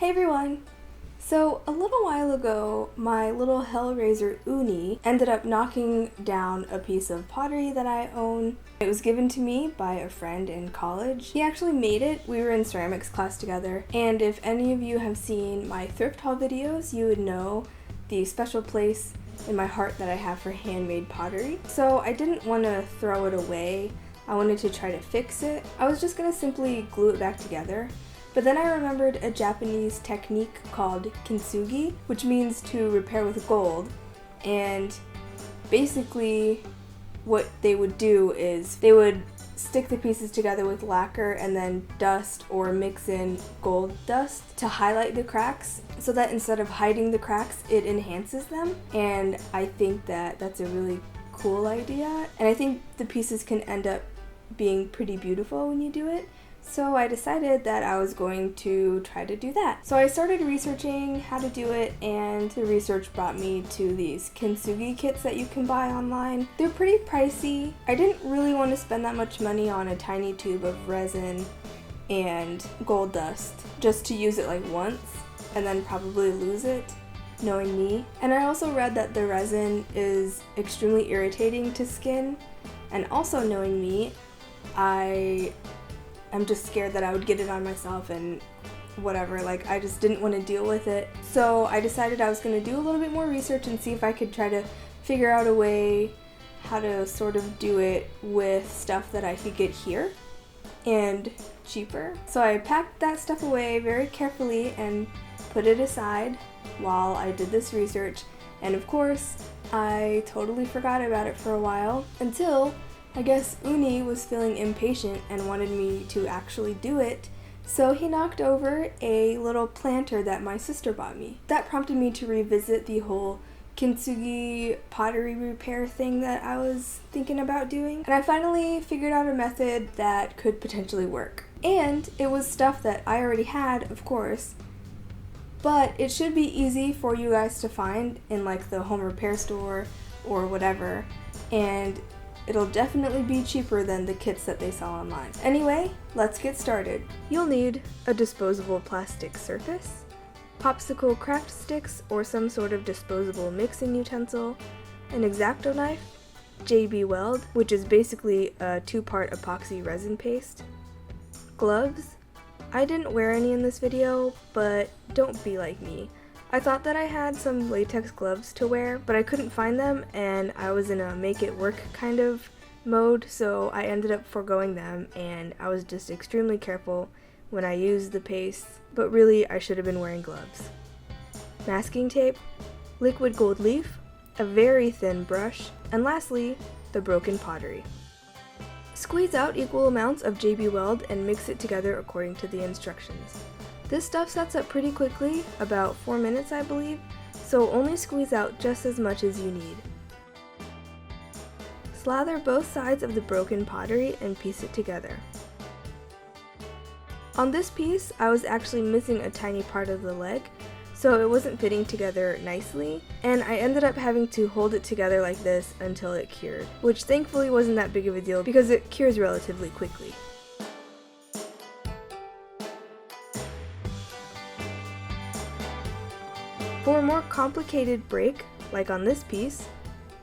Hey everyone! So a little while ago, my little Hellraiser Uni ended up knocking down a piece of pottery that I own. It was given to me by a friend in college. He actually made it. We were in ceramics class together, and if any of you have seen my thrift haul videos, you would know the special place in my heart that I have for handmade pottery. So I didn't want to throw it away. I wanted to try to fix it. I was just gonna simply glue it back together. But then I remembered a Japanese technique called Kintsugi, which means to repair with gold. And basically what they would do is they would stick the pieces together with lacquer and then dust or mix in gold dust to highlight the cracks, so that instead of hiding the cracks, it enhances them. And I think that that's a really cool idea. And I think the pieces can end up being pretty beautiful when you do it. So I decided that I was going to try to do that. So I started researching how to do it, and the research brought me to these Kintsugi kits that you can buy online. They're pretty pricey. I didn't really want to spend that much money on a tiny tube of resin and gold dust just to use it like once and then probably lose it, knowing me. And I also read that the resin is extremely irritating to skin, and also knowing me, I'm just scared that I would get it on myself and whatever, like I just didn't want to deal with it. So I decided I was going to do a little bit more research and see if I could try to figure out a way how to sort of do it with stuff that I could get here and cheaper. So I packed that stuff away very carefully and put it aside while I did this research. And of course, I totally forgot about it for a while until I guess Uni was feeling impatient and wanted me to actually do it, so he knocked over a little planter that my sister bought me. That prompted me to revisit the whole Kintsugi pottery repair thing that I was thinking about doing, and I finally figured out a method that could potentially work. And it was stuff that I already had, of course, but it should be easy for you guys to find in like the home repair store or whatever, and it'll definitely be cheaper than the kits that they sell online. Anyway, let's get started. You'll need a disposable plastic surface, popsicle craft sticks or some sort of disposable mixing utensil, an X-Acto knife, JB Weld, which is basically a 2-part epoxy resin paste, gloves. I didn't wear any in this video, but don't be like me. I thought that I had some latex gloves to wear, but I couldn't find them, and I was in a make it work kind of mode, so I ended up foregoing them, and I was just extremely careful when I used the paste, but really I should have been wearing gloves. Masking tape, liquid gold leaf, a very thin brush, and lastly, the broken pottery. Squeeze out equal amounts of JB Weld and mix it together according to the instructions. This stuff sets up pretty quickly, about 4 minutes I believe, so only squeeze out just as much as you need. Slather both sides of the broken pottery and piece it together. On this piece, I was actually missing a tiny part of the leg, so it wasn't fitting together nicely, and I ended up having to hold it together like this until it cured, which thankfully wasn't that big of a deal because it cures relatively quickly. For a more complicated break, like on this piece,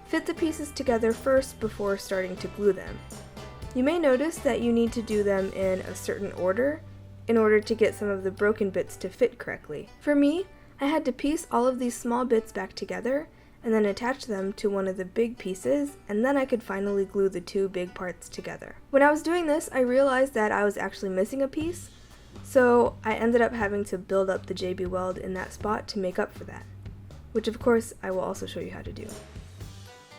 fit the pieces together first before starting to glue them. You may notice that you need to do them in a certain order in order to get some of the broken bits to fit correctly. For me, I had to piece all of these small bits back together and then attach them to one of the big pieces, and then I could finally glue the 2 big parts together. When I was doing this, I realized that I was actually missing a piece, so I ended up having to build up the JB Weld in that spot to make up for that, which of course I will also show you how to do.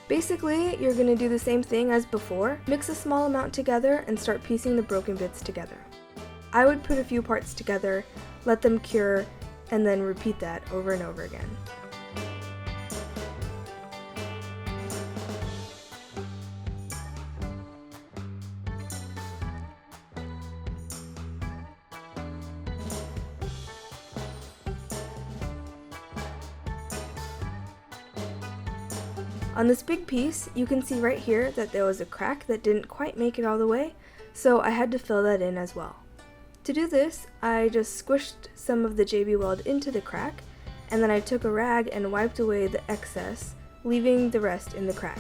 Basically, you're going to do the same thing as before, mix a small amount together and start piecing the broken bits together. I would put a few parts together, let them cure, and then repeat that over and over again. On this big piece, you can see right here that there was a crack that didn't quite make it all the way, so I had to fill that in as well. To do this, I just squished some of the JB Weld into the crack, and then I took a rag and wiped away the excess, leaving the rest in the crack.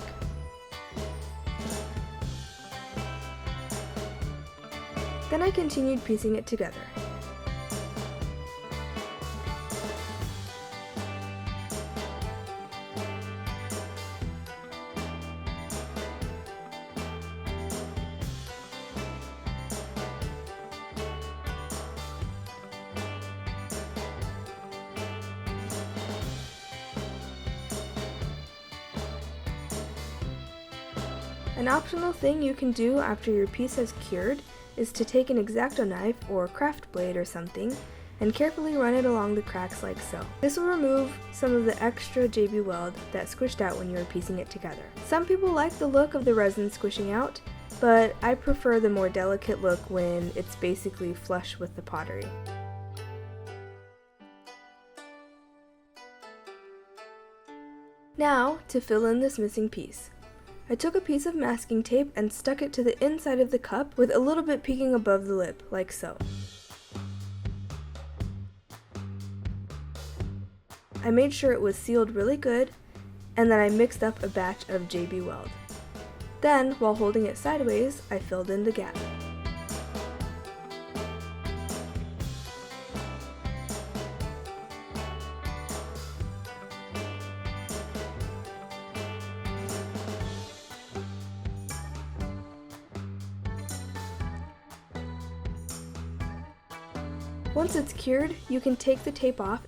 Then I continued piecing it together. An optional thing you can do after your piece has cured is to take an X-Acto knife or craft blade or something and carefully run it along the cracks like so. This will remove some of the extra JB Weld that squished out when you were piecing it together. Some people like the look of the resin squishing out, but I prefer the more delicate look when it's basically flush with the pottery. Now, to fill in this missing piece. I took a piece of masking tape and stuck it to the inside of the cup with a little bit peeking above the lip, like so. I made sure it was sealed really good, and then I mixed up a batch of JB Weld. Then, while holding it sideways, I filled in the gap. Once it's cured, you can take the tape off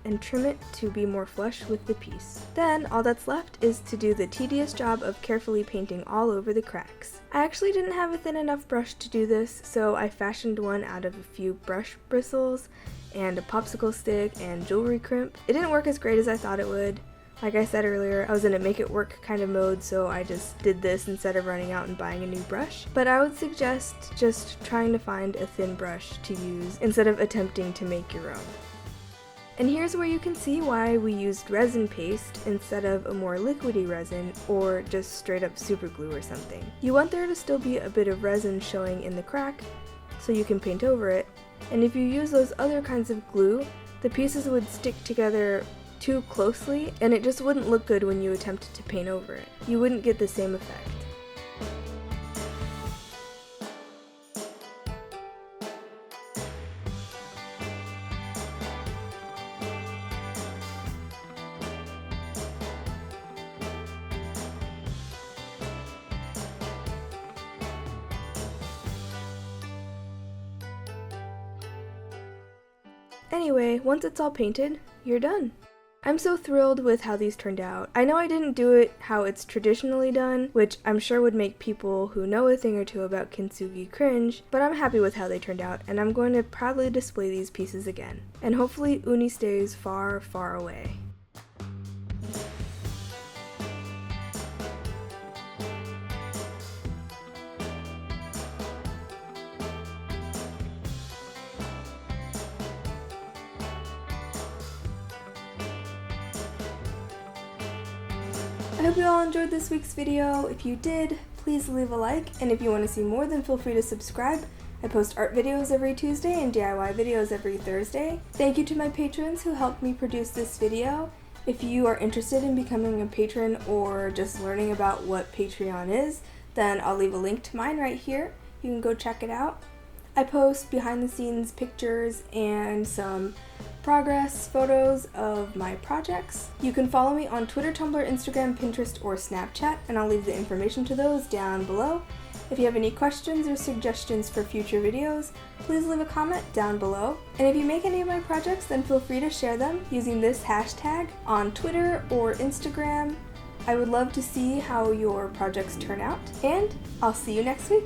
and trim it to be more flush with the piece. Then all that's left is to do the tedious job of carefully painting all over the cracks. I actually didn't have a thin enough brush to do this, so I fashioned one out of a few brush bristles and a popsicle stick and jewelry crimp. It didn't work as great as I thought it would. Like I said earlier, I was in a make it work kind of mode, so I just did this instead of running out and buying a new brush. But I would suggest just trying to find a thin brush to use instead of attempting to make your own. And here's where you can see why we used resin paste instead of a more liquidy resin or just straight up super glue or something. You want there to still be a bit of resin showing in the crack so you can paint over it, and if you use those other kinds of glue, the pieces would stick together too closely and it just wouldn't look good when you attempted to paint over it. You wouldn't get the same effect. Anyway, once it's all painted, you're done. I'm so thrilled with how these turned out. I know I didn't do it how it's traditionally done, which I'm sure would make people who know a thing or two about Kintsugi cringe, but I'm happy with how they turned out, and I'm going to proudly display these pieces again. And hopefully Uni stays far, far away. I hope you all enjoyed this week's video. If you did, please leave a like, and if you want to see more, then feel free to subscribe. I post art videos every Tuesday and DIY videos every Thursday. Thank you to my patrons who helped me produce this video. If you are interested in becoming a patron or just learning about what Patreon is, then I'll leave a link to mine right here. You can go check it out. I post behind the scenes pictures and some progress photos of my projects. You can follow me on Twitter, Tumblr, Instagram, Pinterest, or Snapchat, and I'll leave the information to those down below. If you have any questions or suggestions for future videos, please leave a comment down below. And if you make any of my projects, then feel free to share them using this hashtag on Twitter or Instagram. I would love to see how your projects turn out, and I'll see you next week.